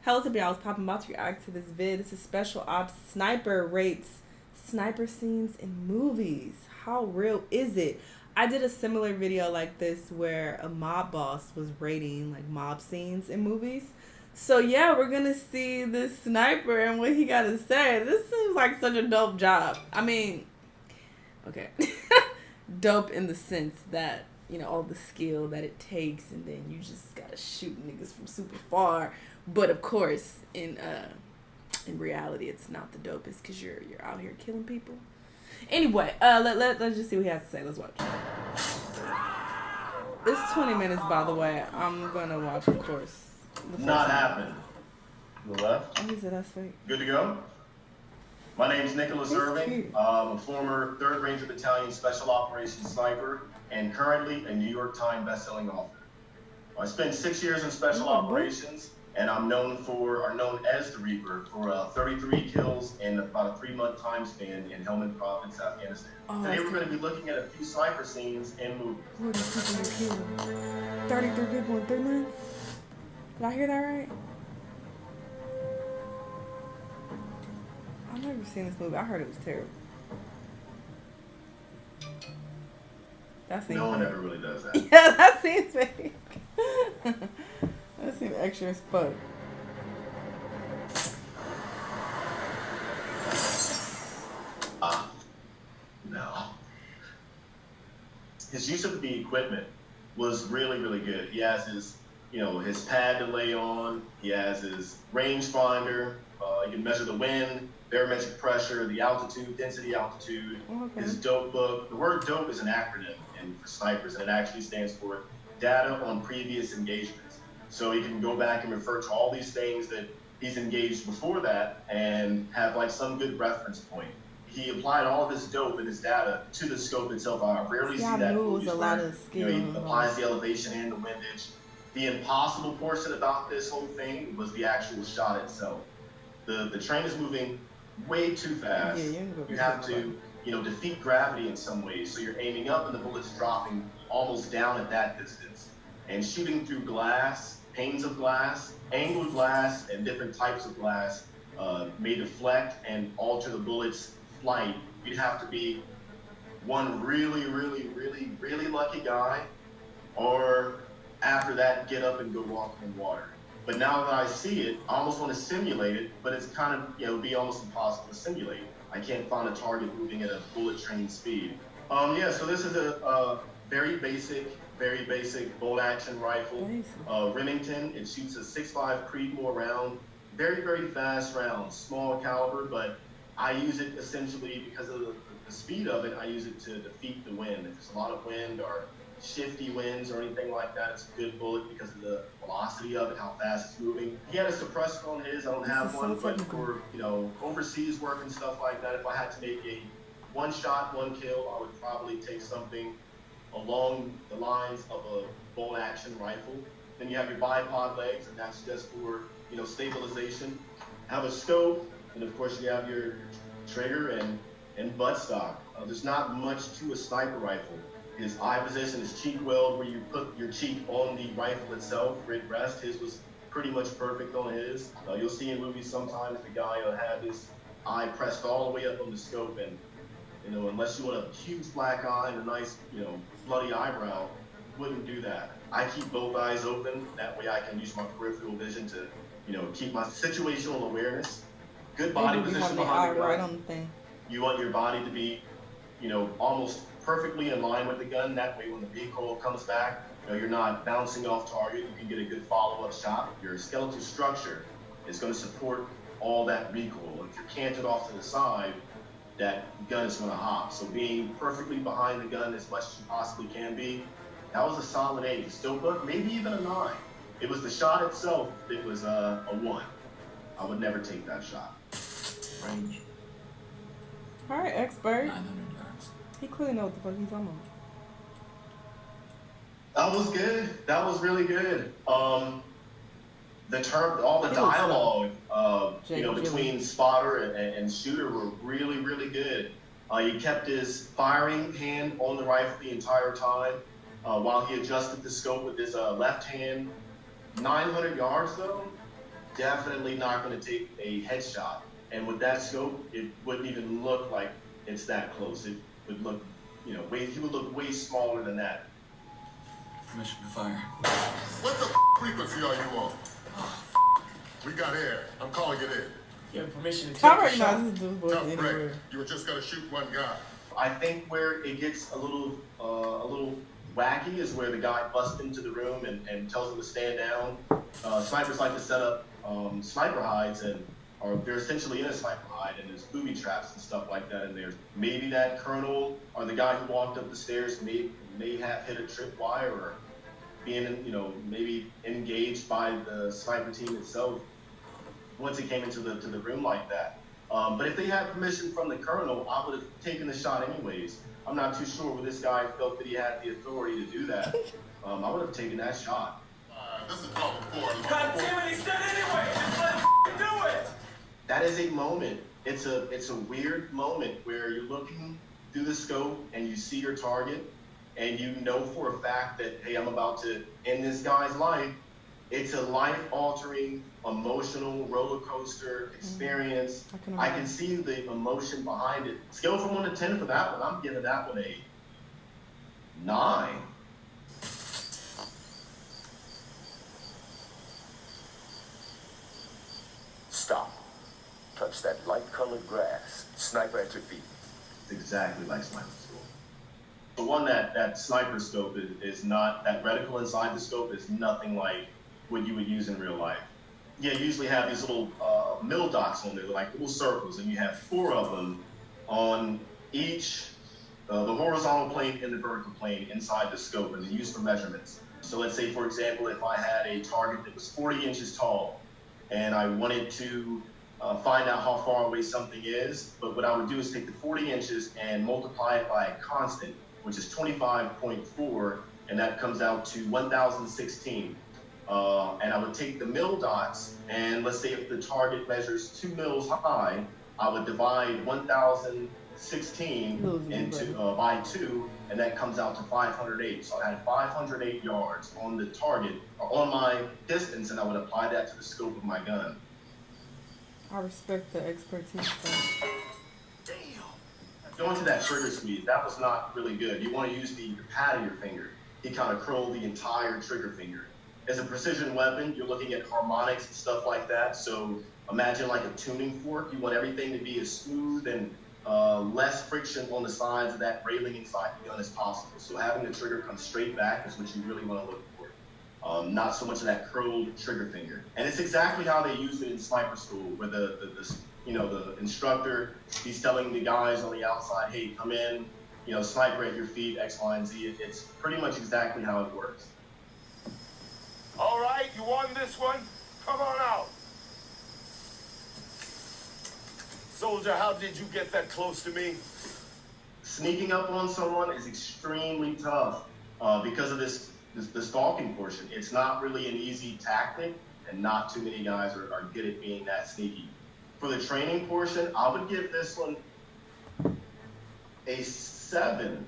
Hello to be. I was popping about to react to this vid. This is Special Ops Sniper rates sniper scenes in movies. How real is it? I did a similar video like this where a mob boss was rating like mob scenes in movies. So yeah, we're gonna see this sniper and what he got to say. This seems like such a dope job. I mean, okay, dope in the sense that all the skill that it takes, and then you just gotta shoot niggas from super far. But of course, in reality, it's not the dopest because you're out here killing people. Anyway, let's just see what he has to say. Let's watch. It's 20 minutes, by the way. I'm gonna watch, of course. Not happening. The left. Oh, he said that's fake. Good to go. My name's Nicholas Irving. I'm a former 3rd Ranger Battalion Special Operations Sniper and currently a New York Times best-selling author. I spent 6 years in Special Operations, and I'm known as the Reaper for 33 kills in about a 3-month time span in Helmand Province, Afghanistan. Today we're going to be looking at a few sniper scenes in movies. What are you people 33 people in 3 months? Did I hear that right? I've never seen this movie. I heard it was terrible. No one ever really does that. Yeah, that seems fake. That seems extra as fuck. No. His use of the equipment was really, really good. He has his, his pad to lay on. He has his rangefinder. You can measure the wind, barometric pressure, the altitude, density altitude. Okay. His dope book. The word dope is an acronym for snipers, and it actually stands for data on previous engagements. So he can go back and refer to all these things that he's engaged before that and have like some good reference point. He applied all of his dope and his data to the scope itself. I rarely see that movies where he applies the elevation and the windage. The impossible portion about this whole thing was the actual shot itself. The train is moving way too fast. Yeah, you have to defeat gravity in some ways. So you're aiming up and the bullet's dropping almost down at that distance. And shooting through glass, panes of glass, angled glass, and different types of glass may deflect and alter the bullet's flight. You'd have to be one really, really, really, really lucky guy, or after that, get up and go walk in water. But now that I see it, I almost want to simulate it, but it's kind of, be almost impossible to simulate. I can't find a target moving at a bullet train speed. So this is a very basic bolt action rifle. Remington. It shoots a 6.5 Creedmoor round. Very, very fast round, small caliber, but I use it essentially because of the speed of it. I use it to defeat the wind. If there's a lot of wind or shifty winds or anything like that, it's a good bullet because of the velocity of it, how fast it's moving. He had a suppressor on his. I don't have one, but for overseas work and stuff like that, if I had to make a one shot, one kill, I would probably take something along the lines of a bolt action rifle. Then you have your bipod legs, and that's just for stabilization. Have a scope, and of course you have your trigger and buttstock. There's not much to a sniper rifle. His eye position is cheek weld, where you put your cheek on the rifle itself, grid rest. His was pretty much perfect on his. You'll see in movies sometimes the guy will have his eye pressed all the way up on the scope, and unless you want a huge black eye and a nice, bloody eyebrow, wouldn't do that. I keep both eyes open. That way I can use my peripheral vision to, keep my situational awareness. Good body position behind the gun. You want your body to be, almost perfectly in line with the gun. That way when the recoil comes back, you're not bouncing off target. You can get a good follow-up shot. Your skeletal structure is going to support all that recoil. If you're canted off to the side, that gun is going to hop. So being perfectly behind the gun as much as you possibly can be, that was a solid 8. Still book, maybe even a 9. It was the shot itself that was a 1. I would never take that shot. Range. All right, expert. 900 yards. He clearly knows what the fuck he's talking about. That was good. That was really good. All the dialogue, between spotter and shooter were really, really good. He kept his firing hand on the rifle the entire time while he adjusted the scope with his left hand. 900 yards though, definitely not going to take a headshot. And with that scope, it wouldn't even look like it's that close. It would look, he would look way smaller than that. Permission to fire. What the frequency are you on? We got air. I'm calling it in. You have permission to take How a right now? shot? This is just Tough anywhere. break. You were just gonna shoot one guy. I think where it gets a little wacky is where the guy busts into the room and tells him to stand down. Snipers like to set up sniper hides, and they're essentially in a sniper hide, and there's booby traps and stuff like that in there. Maybe that colonel or the guy who walked up the stairs may have hit a tripwire, or being, maybe engaged by the sniper team itself once he came into the room like that. But if they had permission from the colonel, I would have taken the shot anyways. I'm not too sure where this guy felt that he had the authority to do that. I would have taken that shot. This is problem 4. God damn it, he's dead anyway! Just let him do it! That is a moment. It's a weird moment where you're looking through the scope and you see your target, and you know for a fact that, hey, I'm about to end this guy's life. It's a life-altering, emotional roller coaster experience. I can see the emotion behind it. Scale from 1 to 10 for that one. I'm giving that one a 9. Stop. Touch that light-colored grass. Sniper at your feet. It's exactly like sniper scope. The one that sniper scope is not, that reticle inside the scope is nothing like what you would use in real life. Yeah, you usually have these little mill dots on there, like little circles, and you have 4 of them on each, the horizontal plane and the vertical plane inside the scope, and they're used for measurements. So let's say, for example, if I had a target that was 40 inches tall, and I wanted to find out how far away something is, but what I would do is take the 40 inches and multiply it by a constant, which is 25.4, and that comes out to 1,016. And I would take the mill dots, and let's say if the target measures 2 mils high, I would divide 1,016 by 2, and that comes out to 508. So I had 508 yards on the target, or on my distance, and I would apply that to the scope of my gun. I respect the expertise. Going to that trigger squeeze, that was not really good. You want to use the pad of your finger. He kind of curled the entire trigger finger. As a precision weapon, you're looking at harmonics and stuff like that. So imagine like a tuning fork. You want everything to be as smooth and less friction on the sides of that railing inside the gun as possible. So having the trigger come straight back is what you really want to look for. Not so much of that curled trigger finger. And it's exactly how they use it in sniper school, where the instructor, he's telling the guys on the outside, hey, come in, sniper at your feet, X, Y, and Z. It's pretty much exactly how it works. All right, you won this one? Come on out. Soldier, how did you get that close to me? Sneaking up on someone is extremely tough because of the stalking portion. It's not really an easy tactic, and not too many guys are good at being that sneaky. For the training portion, I would give this one a 7.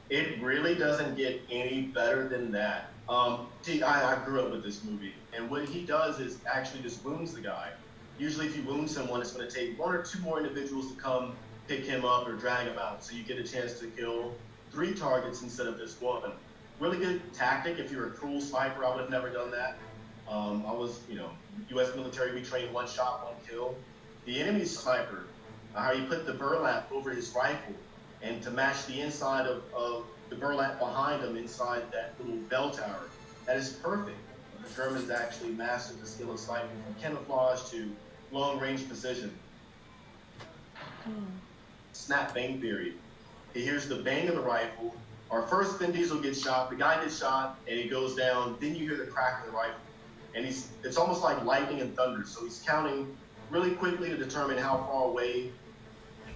It really doesn't get any better than that. I grew up with this movie, and what he does is actually just wounds the guy. Usually if you wound someone, it's going to take 1 or 2 more individuals to come pick him up or drag him out, so you get a chance to kill 3 targets instead of just 1. Really good tactic. If you're a cruel sniper, I would have never done that. I was, U.S. military, we train 1 shot, 1 kill. The enemy sniper, how you put the burlap over his rifle, and to match the inside of the burlap behind him inside that little bell tower, that is perfect. The Germans actually mastered the skill of sniping from camouflage to long-range precision. Snap bang theory. He hears the bang of the rifle. Our first Vin Diesel gets shot, the guy gets shot, and he goes down. Then you hear the crack of the rifle. And it's almost like lightning and thunder. So he's counting really quickly to determine how far away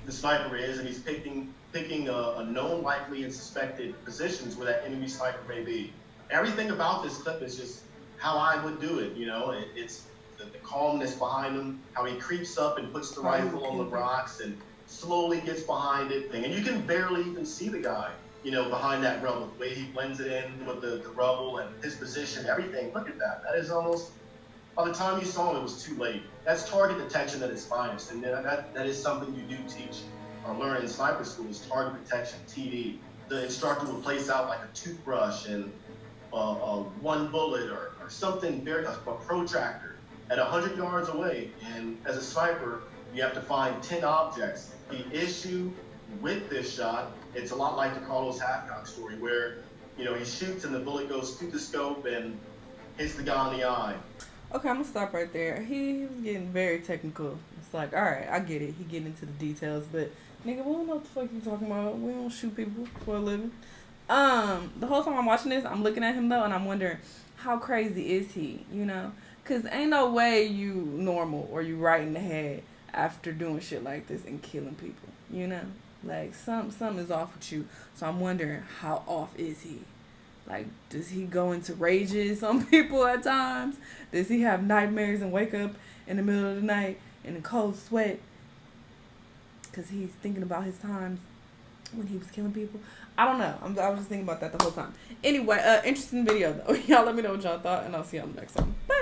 the sniper is, and he's picking a known, likely, and suspected positions where that enemy sniper may be. Everything about this clip is just how I would do it, It's the calmness behind him, how he creeps up and puts the rifle on the rocks, and slowly gets behind it thing. And you can barely even see the guy, you know, behind that rubble, the way he blends it in with the rubble and his position, everything. Look at that. That is almost, by the time you saw him, it was too late. That's target detection at its finest. And that is something you do teach or learn in sniper school is target detection, TD. The instructor will place out like a toothbrush and one bullet or something, a protractor at 100 yards away. And as a sniper, you have to find 10 objects. The issue with this shot, it's a lot like the Carlos Hathcock story where, you know, he shoots and the bullet goes through the scope and hits the guy in the eye. Okay, I'm gonna stop right there. He was getting very technical. It's like, all right, I get it. He getting into the details, but nigga, we don't know what the fuck you talking about. We don't shoot people for a living. The whole time I'm watching this, I'm looking at him though, and I'm wondering how crazy is he? You know, cause ain't no way you normal or you right in the head after doing shit like this and killing people. You know, like something is off with you. So I'm wondering how off is he? Like, does he go into rages on people at times? Does he have nightmares and wake up in the middle of the night in a cold sweat? Because he's thinking about his times when he was killing people. I don't know. I was just thinking about that the whole time. Anyway, interesting video, though. Y'all let me know what y'all thought, and I'll see y'all next time. Bye.